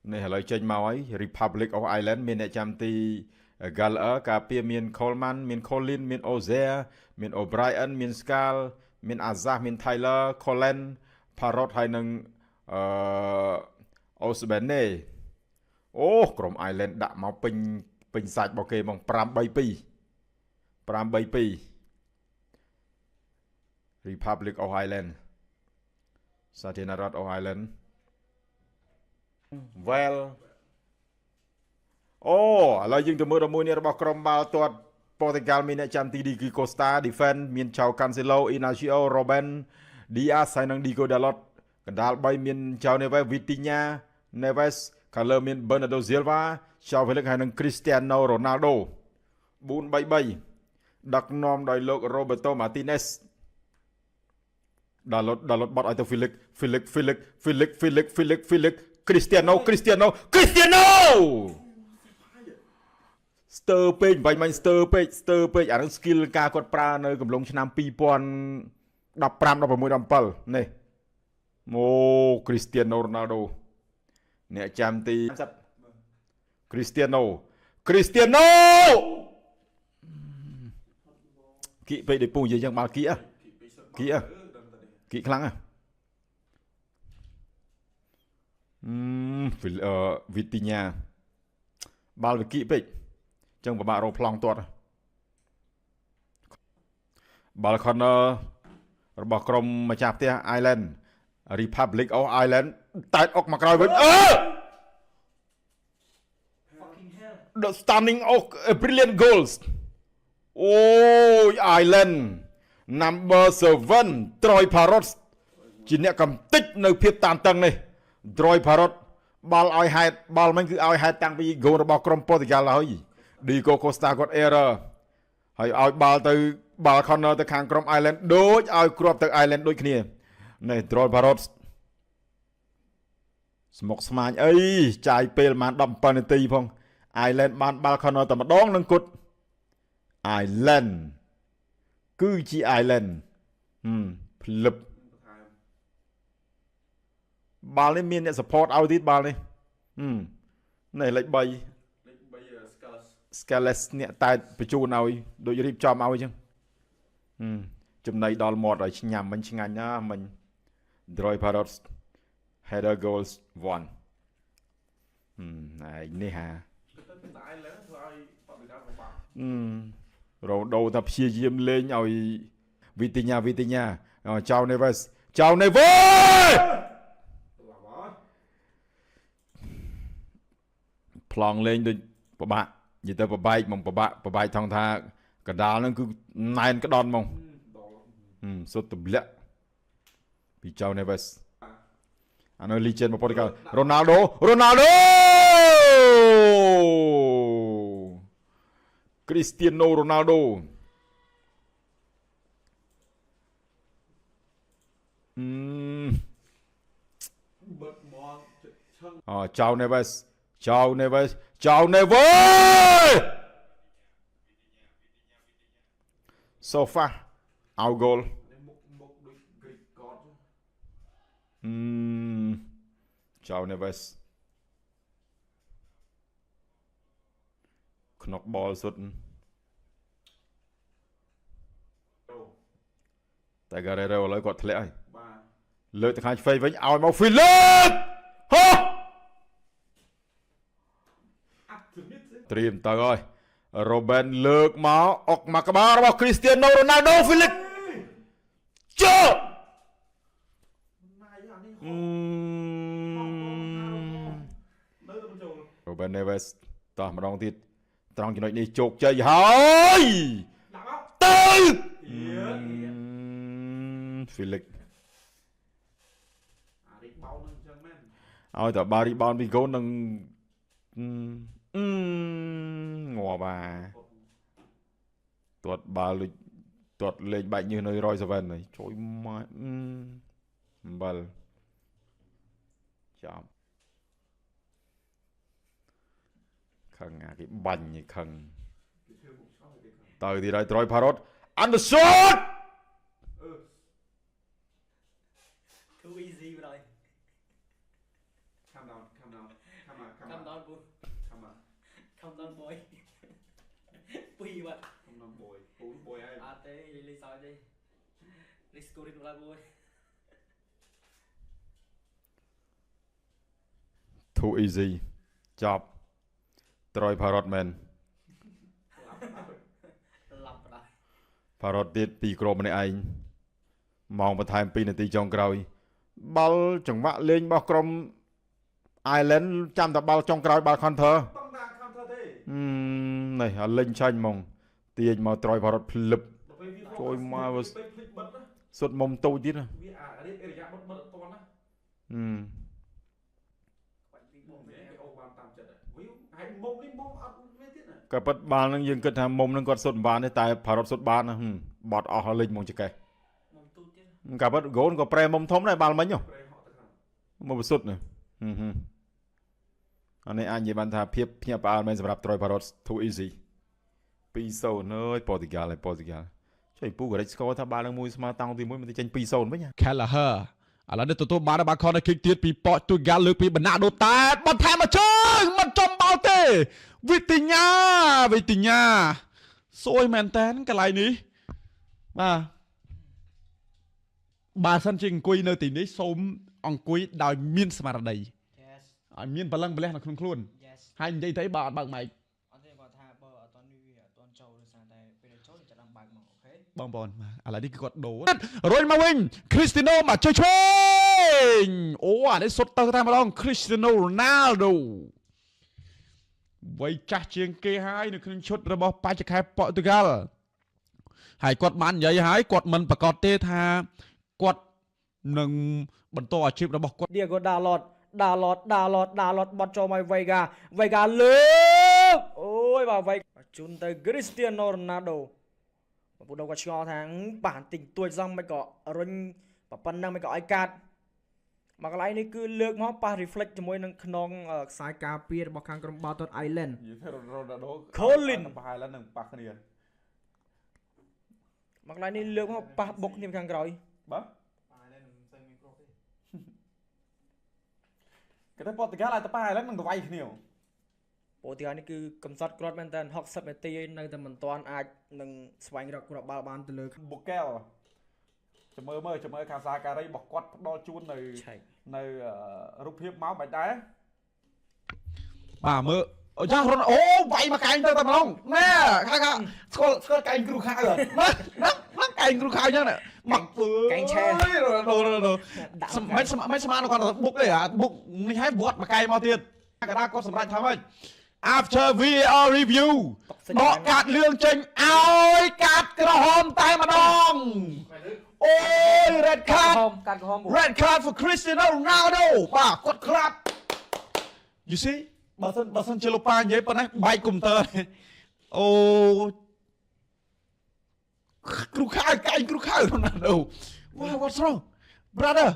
này lời trên màu ấy Republic of Ireland miền đại chăm ti Gallagher cà phê miền Coleman miền Colin miền Ozer miền O'Brien miền Scal miền Azah miền Tyler Colin Parrot hay nâng Osbene ôក្រុម Ireland ដាក់មកពេញសាច់របស់គេមក5-3-2 Republic of Ireland សាធារណរដ្ឋ of Ireland well អូឥឡូវយើងទៅមើលដល់មួយនេះរបស់ក្រុមបាល់ទាត់ប៉ូទុយហ្គាល់មានអ្នកចាំទី Diego Costa defend មាន João Cancelo Inácio Ruben Dias ហើយនិង Diego Dalot កណ្ដាល3មាន João Neves Vitinha Neves ខាងលើមាន Bernardo Silva João Felix ហើយនិង Cristiano Ronaldo 4-3-3 ដឹកនាំដោយលោក Roberto Martinez Dalot បត់ឲ្យទៅ Felix Cristiano ស្ទើរពេកបាញ់មិញស្ទើរពេកអានឹង skill ការគាត់ប្រើនៅកំឡុងឆ្នាំ2015 16 17នេះអូ Cristiano Ronaldo អ្នកចាំទីCristiano គីពេកដូចពូនិយាយចឹងបាល់គីខ្លាំងVitinha បាល់វិគីពេកចឹងពិបាករកប្លង់ទាត់បាល់ corner របស់ក្រុមម្ចាស់ផ្ទះ Ireland Republic of Ireland តែអុកមកក្រោយវិញThe stunning oak brilliant goals អូយ Ireland number 7 Troy Parrott ជាអ្នកកំទេចនៅភាពតានតឹងនេះ Troy Parrott បាល់ឲ្យហេតុបាល់មិញគឺឲ្យហេតុតាំងពីហ្គោលរបស់ក្រុមប៉ូទុយហ្គាល់ហើយ Diego Costa គាត់ error ហើយឲ្យបាល់ទៅបាល់ corner ទៅខាងក្រុម Ireland ដូចឲ្យគ្រាប់ទៅ Ireland ដូចគ្នានេះ Troy Parrott ស្មុកស្មាញអីចាយពេលប្រហែល17នាទីផង Ireland បានបាល់ corner តែម្ដងនឹងគត់ Ireland គឺជា Ireland ភ្លឹបបាល់នេះមានអ្នក support ឲ្យទៀតបាល់នេះនេះលេខ3 Scales អ្នកតែបញ្ជូនឲ្យដូចរៀបចំឲ្យអញ្ចឹងចំណៃដល់មាត់ឲ្យញ៉ាំមិញឆ្ងាញ់ណាមិញ Troy Parrott header goals 1ហើយនេះហារ៉ូដូថាព្យាយាមលេងឲ្យ Vitinha João Neves ប្លង់លេងដូចពិបាកនិយាយទៅប្របែកមកប្របែកថងថាកណ្ដាលហ្នឹងគឺណែនក្ដន់មកសុទ្ធទម្លាក់ពី João Neves អានោះ legend របស់ប៉ូទុយហ្គាល់ Ronaldo Cristiano Ronaldo João Neves so far out goal João Neves ខ្នុកបលសុទ្ធតែ Guerrero ឥឡូវគាត់ធ្លាក់ហើយលើកទៅខាងឆ្វេងវិញឲ្យមក Felix ហោះត្រៀមទៅហើយ Robben លើកមកអុកមកក្បាលរបស់ Cristiano Ronaldo Felix ចុះRobben Neves តោះម្ដងទៀតត្រង់ចំណុចនេះជោគជ័យហើយទៅ Felix ឲ្យតើបារីបោនពីកូននឹងងាប់ទាត់បាល់ដូចទាត់លេងបែកញើសនៅ107ហើយជួយមកអំបិលចាំខឹងអាគេបាញ់ឯខឹងទៅទីហើយTroy Parrott Anderson too easy បណ្ដោយ Calm down, calm down. Come on, come Come on. down, boy. Come on. Come down, boy. Pui vậy. Come down, boy. Boy ai. À thế lấy sao đi. Let's go đi lại boy. too easy ចប់ត្រយផារ៉ុតមែន Lặp lại. ផារ៉ុតទៀត2គ្រាប់ម្នាក់ឯងម៉ោងបន្ថែម2នាទីចុងក្រោយបាល់ចង្វាក់លេងរបស់ក្រុម Island ចាំតែបាល់ចុងក្រោយបាល់ counter ต้องการ counter ទេ នេះអាលេងឆាញ់ហ្មងទាញមកត្រយផារ៉ុតភ្លឹប ដល់ពេលវា ជួយមក ពេលភ្លេចបិទណា សុទ្ធមុំតូចទៀតណា វាអារៀបអេរយាបិទបិទអត់តាន់ណា Quạnh đi មុំ bộ នេះ về. គេអូបានតាមចិត្តហើយហើយមុំនេះមុំអត់វាទៀតណា ក៏ប៉ិតបាល់ហ្នឹងយើងគិតថាមុំហ្នឹងគាត់សុទ្ធមិនបានទេតែផារ៉ុតសុទ្ធបានណាបត់អស់លេងមកចកេះ Mông tu tiết. ក៏ប៉ិតហ្គោលក៏ប្រែមុំធំដែរបាល់មិញហ៎ ប្រេហក់ទៅខាង មកបសុទ្ធណាអានេះអាចនិយាយបានថាភាពភ្ញាក់ផ្អើលមែនសម្រាប់ត្រយផារ៉ុត too easy 2-0 អើយប៉ូទុយហ្គាល់ចុះពូក៏រិចស្គាល់ថាបាល់នឹងមួយស្មើតង់ទី1មិនទៅចេញ 2-0 វិញ Kelleher ឥឡូវនេះទទួលបានបាល់ខនគិកទៀតពីប៉ូទុយហ្គាល់លើកពីបណ្ណាដូតែបន្ថែមមកជើងមិនចំបាល់ទេវិទញ្ញាសួយមែនតើកន្លែងនេះបាទបើសិនជាអង្គុយនៅទីនេះសូមអង្គុយដោយមានស្មារតី Yes. ឲ្យមានបលឹងបលះនៅក្នុងខ្លួន Yes. ហើយនិយាយទៅបើអត់បើកម៉ៃក អត់ទេគាត់ថាបើអត់តនេះវាអត់តចូលដោយសារតែពេលចូលចាំដល់បើកមកអូខេ បងប្អូនបាទឥឡូវនេះគឺគាត់ដូររុញមកវិញ Cristiano មកជួយឆ្វេងអូអានេះសុទ្ធទៅតែម្ដង Cristiano Ronaldo វ័យចាស់ជាងគេហើយនៅក្នុងឈុតរបស់បច្ចេកខែប៉ូទុយហ្គាល់ហើយគាត់បាននិយាយហើយគាត់មិនប្រកាសទេថាគាត់នឹងបន្តអាជីពរបស់គាត់ Diego Dalot បត់ចូលមក Vega លើកអូយបាទ Vega ជូនទៅ Cristiano Ronaldo បងប្អូនគាត់ឆ្ងល់ថាបានទិញទួយសងមិនក៏រុញប៉ុណ្ណឹងមិនក៏ឲ្យកាត់មកកន្លែងនេះគឺលើកមកប៉ះ reflect ជាមួយនឹងខ្នងខ្សែការពាររបស់ខាងក្រុមបាល់ទាត់ Island និយាយថា Ronaldo Colin ប្រហែលនឹងប៉ះគ្នា មកកន្លែងនេះលើកមកប៉ះបុកគ្នាខាងក្រោយ បាទ អានេះមិនសូវមានគ្រាប់ទេ គេទៅប៉ូទុយហ្គាល់ឲ្យទៅប៉ះហើយនឹងទៅវាយគ្នា ពោលទីនេះគឺកំសត់គ្រាប់មែនតើ60នាទីនៅតែមិនទាន់អាចនឹងស្វែងរកគ្រាប់បាល់បានទៅលើ បូកែលចាំមើលខាងសាការីរបស់គាត់ផ្ដល់ជូននៅ ឆែក នៅរូបភាពមកបាច់ដែរ បាទមើលអូយ៉ារុនអូវាយមកកែងទៅតែម្ដងណែខាងស្គាល់កែងគ្រូខៅណាកែងគ្រូខៅអញ្ចឹងមក កែងឆែ មិនស្មានគាត់បុកទេអាបុកនេះឲ្យវត្តមកកែងមកទៀតកណ្ដាលគាត់សម្រេចថាម៉េច after VAR review បកកាត់លឿងចេញឲ្យកាត់ក្រហមតែម្ដងអូយ red card កាត់ក្រហម red card for Cristiano Ronaldo បាទគាត់ក្រាប you see បើសិនជាលោកប៉ានិយាយប៉ុណ្ណេះបែកកុំព្យូទ័រអូគ្រូខៅកែងគ្រូខៅ Ronaldo what's wrong brother